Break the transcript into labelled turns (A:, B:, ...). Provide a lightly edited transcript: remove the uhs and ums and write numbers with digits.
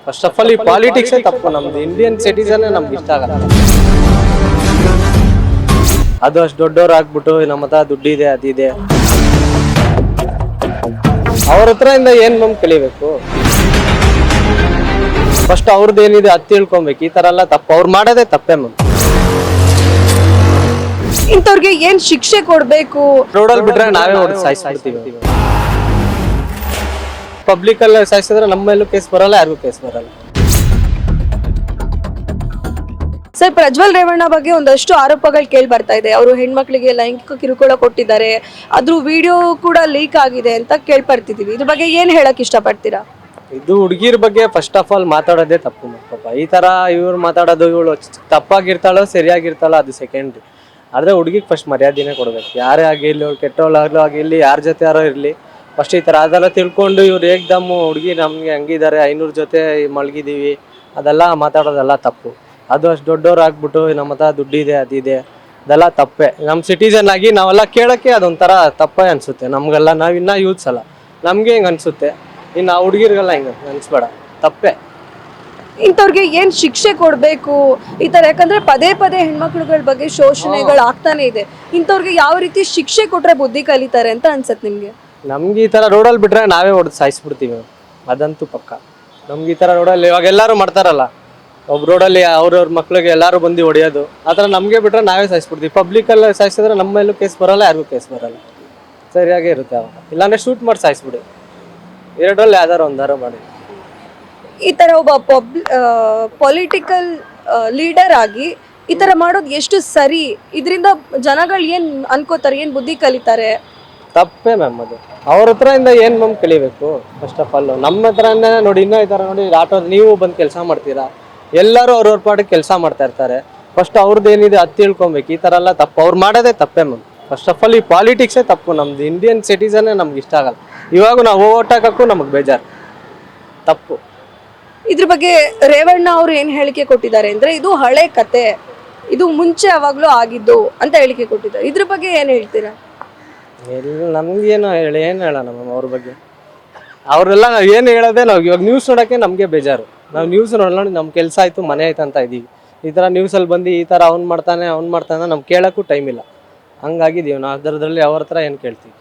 A: First of all ಈ politics ತಪ್ಪು. ನಮ್ದು ಇಂಡಿಯನ್ ಸಿಟಿಸನ್ ನಮ್ಗೆ ಇಷ್ಟ ಆಗಲ್ಲ. ಅದು ಅಷ್ಟು ದೊಡ್ಡವ್ರು ಆಗ್ಬಿಟ್ಟು ನಮ್ಮ ಹತ್ರ ದುಡ್ಡಿದೆ ಅದಿದೆ, ಅವ್ರ ಹತ್ರ ಇಂದ ಏನ್ ನಮ್ ಕಲಿಬೇಕು? ಫಸ್ಟ್ ಅವ್ರದ್ದು ಏನಿದೆ ಅದು ತಿಳ್ಕೊಬೇಕು. ಈ ತರ ಎಲ್ಲ ತಪ್ಪು ಅವ್ರು ಮಾಡೋದೇ ತಪ್ಪೇ ಮ್ಯಾಮ್.
B: ಇಂಥವ್ರಿಗೆ ಏನ್ ಶಿಕ್ಷೆ ಕೊಡ್ಬೇಕು?
A: ರೋಡಲ್ಲಿ ಬಿಟ್ರೆ ನಾವೇ ಹೊಡೆದು ಸಾಯಿಸ್ಬಿಡ್ತೀವಿ. ಪಬ್ಲಿಕ್ ಅಲ್ಲಿ ಸಾಯಿಸಿದ್ರೆ ನಮ್ಮ ಮೇಲೂ ಕೇಸ್ ಬರಲ್ಲ, ಯಾರಿಗೂ ಕೇಸ್ ಬರಲ್ಲ.
B: ಸರ್, ಪ್ರಜ್ವಲ್ ರೇವಣ್ಣ ಬಗ್ಗೆ ಒಂದಷ್ಟು ಆರೋಪಗಳು ಕೇಳಿ ಬರ್ತಾ ಇದೆ. ಅವರು ಹೆಣ್ಮಕ್ಳಿಗೆ ಲೈಂಗಿಕ ಕಿರುಕುಳ ಕೊಟ್ಟಿದ್ದಾರೆ, ಅದ್ರ ವಿಡಿಯೋ ಕೂಡ ಲೀಕ್ ಆಗಿದೆ ಅಂತ ಕೇಳ್ಪಡ್ತಿದೀವಿ. ಇದ್ರ ಬಗ್ಗೆ ಏನ್ ಹೇಳಕ್ ಇಷ್ಟಪಡ್ತೀರಾ?
A: ಇದು ಹುಡುಗಿರ ಬಗ್ಗೆ ಫಸ್ಟ್ ಆಫ್ ಆಲ್ ಮಾತಾಡೋದೇ ತಪ್ಪು ಪಾಪ. ಈ ತರ ಇವ್ರು ಮಾತಾಡೋದು, ಇವಳು ತಪ್ಪಾಗಿರ್ತಾಳೋ ಸರಿಯಾಗಿರ್ತಾಳೋ ಅದು ಸೆಕೆಂಡ್ರಿ. ಆದ್ರೆ ಹುಡುಗಿಗೆ ಫಸ್ಟ್ ಮರ್ಯಾದೆನೇ ಕೊಡ್ಬೇಕು. ಯಾರೇ ಆಗಿರ್ಲಿ, ಅವ್ರು ಕೆಟ್ಟವಳಾಗ್ಲೂ ಆಗಿರ್ಲಿ, ಯಾರ ಜೊತೆ ಯಾರೋ ಇರ್ಲಿ, ಫಸ್ಟ್ ಈ ತರ ಅದೆಲ್ಲ ತಿಳ್ಕೊಂಡು ಇವ್ರು ಏಕ್ದಮ್ಮು ಹುಡುಗಿ ನಮ್ಗೆ ಹಂಗಿದ್ದಾರೆ 500 ಜೊತೆ ಮಲಗಿದೀವಿ ಅದೆಲ್ಲ ಮಾತಾಡೋದೆಲ್ಲ ತಪ್ಪು. ಅದು ಅಷ್ಟು ದೊಡ್ಡವ್ರು ಆಗ್ಬಿಟ್ಟು ನಮ್ಮ ಹತ್ರ ದುಡ್ಡಿದೆ ಅದಿದೆ, ಅದೆಲ್ಲ ತಪ್ಪೆ. ನಮ್ಮ ಸಿಟಿಸನ್ ಆಗಿ ನಾವೆಲ್ಲ ಕೇಳೋಕ್ಕೆ ಅದೊಂಥರ ತಪ್ಪೇ ಅನಿಸುತ್ತೆ ನಮಗೆಲ್ಲ. ನಾವಿನ್ನ ಯೂತ್ಸ್ ಅಲ್ಲ, ನಮಗೆ ಹೆಂಗೆ ಅನಿಸುತ್ತೆ, ಇನ್ನು ಆ ಹುಡುಗಿರಿಗೆಲ್ಲ ಹಿಂಗೆ ಅನಿಸ್ಬೇಡ, ತಪ್ಪೆ.
B: ಇಂಥವ್ರಿಗೆ ಏನ್ ಶಿಕ್ಷೆ ಕೊಡ್ಬೇಕು ಈ ತರ? ಯಾಕಂದ್ರೆ ಪದೇ ಪದೇ ಹೆಣ್ಮಕ್ಳುಗಳ ಬಗ್ಗೆ ಶೋಷಣೆಗಳು ಆಗ್ತಾನೆ ಇದೆ. ಇಂಥವ್ರಿಗೆ ಯಾವ ರೀತಿ ಶಿಕ್ಷೆ ಕೊಟ್ರೆ ಬುದ್ಧಿ ಕಲಿತಾರೆ ಅಂತ ಅನ್ಸತ್ ನಿಮ್ಗೆ?
A: ನಮ್ಗೆ ಈ ತರ ರೋಡಲ್ಲಿ ಬಿಟ್ರೆ ನಾವೇ ಹೊಡೆದು ಸಾಯಿಸ್ಬಿಡ್ತೀವಿ, ಅದಂತೂ ಪಕ್ಕ. ನಮ್ಗೆ ಈ ತರ ರೋಡಲ್ಲಿ ಇವಾಗ ಎಲ್ಲರೂ ಮಾಡ್ತಾರಲ್ಲ, ಒಬ್ಬ ರೋಡಲ್ಲಿ ಅವ್ರವ್ರ ಮಕ್ಳಿಗೆ ಎಲ್ಲರೂ ಬಂದು ಹೊಡೆಯೋದು, ಆ ಥರ ನಮಗೆ ಬಿಟ್ರೆ ನಾವೇ ಸಾಯಿಸ್ಬಿಡ್ತೀವಿ. ಪಬ್ಲಿಕಲ್ಲಿ ಸಾಯಿಸಿದ್ರೆ ನಮ್ಮ ಮೇಲೂ ಕೇಸ್ ಬರಲ್ಲ, ಯಾರಿಗೂ ಕೇಸ್ ಬರಲ್ಲ, ಸರಿಯಾಗೇ ಇರುತ್ತೆ ಅವಾಗ. ಇಲ್ಲಾಂದ್ರೆ ಶೂಟ್ ಮಾಡಿ ಸಾಯಿಸ್ಬಿಡಿ, ಎರಡರಲ್ಲಿ ಯಾವ್ದಾರು ಒಂದಾರು ಮಾಡಿ.
B: ಈ ತರ ಒಬ್ಬ ಪೊಲಿಟಿಕಲ್ ಲೀಡರ್ ಆಗಿ ಈ ತರ ಮಾಡೋದು ಎಷ್ಟು ಸರಿ? ಇದರಿಂದ ಜನಗಳು ಏನ್ ಅನ್ಕೋತಾರೆ, ಏನ್ ಬುದ್ಧಿ ಕಲಿತಾರೆ?
A: ತಪ್ಪೇ ಮ್ಯಾಮ್ ಅದು. ಅವ್ರ ಹತ್ರ ಇಂದ ಏನ್ ಮ್ಯಾಮ್ ಕಲಿಬೇಕು? ಫಸ್ಟ್ ಆಫ್ ಆಲ್ ನಮ್ಮ ಹತ್ರನೇ ನೋಡಿ, ಇನ್ನೂ ಈ ಥರ ನೋಡಿ ಆಟೋ ನೀವು ಬಂದು ಕೆಲಸ ಮಾಡ್ತೀರಾ, ಎಲ್ಲರೂ ಅವ್ರವ್ರ ಪಾಟಿಗೆ ಕೆಲಸ ಮಾಡ್ತಾ ಇರ್ತಾರೆ. ಫಸ್ಟ್ ಅವ್ರದ್ದು ಏನಿದೆ ಅದು ತಿಳ್ಕೊಬೇಕು. ಈ ಥರ ಎಲ್ಲ ತಪ್ಪು ಅವ್ರು ಮಾಡೋದೇ ತಪ್ಪೇ ಮ್ಯಾಮ್. ಫಸ್ಟ್ ಆಫ್ ಆಲ್ ಈ ಪಾಲಿಟಿಕ್ಸೇ ತಪ್ಪು. ನಮ್ದು ಇಂಡಿಯನ್ ಸಿಟಿಸನ್ನೇ ನಮ್ಗೆ ಇಷ್ಟ ಆಗಲ್ಲ. ಇವಾಗ ನಾವು ಓಟ್ ಹಾಕಕ್ಕೂ ನಮಗೆ ಬೇಜಾರು, ತಪ್ಪು.
B: ಇದ್ರ ಬಗ್ಗೆ ರೇವಣ್ಣ ಅವರು ಏನ್ ಹೇಳಿಕೆ ಕೊಟ್ಟಿದ್ದಾರೆ ಅಂದ್ರೆ, ಇದು ಹಳೆ ಕತೆ, ಇದು ಮುಂಚೆ ಯಾವಾಗ್ಲೂ ಆಗಿದ್ದು ಅಂತ ಹೇಳಿಕೆ ಕೊಟ್ಟಿದ್ದಾರೆ. ಇದ್ರ ಬಗ್ಗೆ ಏನ್ ಹೇಳ್ತೀರಾ?
A: ನಮ್ಗೇನು ಏನು ಹೇಳೋಣ ಮ್ಯಾಮ್ ಅವ್ರ ಬಗ್ಗೆ. ಅವರೆಲ್ಲ ಏನು ಹೇಳೋದೇ, ನಾವು ಇವಾಗ ನ್ಯೂಸ್ ನೋಡೋಕ್ಕೆ ನಮಗೆ ಬೇಜಾರು. ನಾವು ನ್ಯೂಸ್ ನೋಡಿ ನಮ್ಮ ಕೆಲಸ ಆಯಿತು, ಮನೆ ಆಯ್ತು ಅಂತ ಇದ್ದೀವಿ. ಈ ಥರ ನ್ಯೂಸಲ್ಲಿ ಬಂದು ಈ ಥರ ಅವ್ನು ಮಾಡ್ತಾನೆ ನಮ್ಗೆ ಕೇಳೋಕ್ಕೂ ಟೈಮ್ ಇಲ್ಲ, ಹಂಗಾಗಿದ್ದೀವಿ ನಾವು. ಅದರದ್ರಲ್ಲಿ ಅವ್ರ ಹತ್ರ ಏನು ಕೇಳ್ತೀವಿ?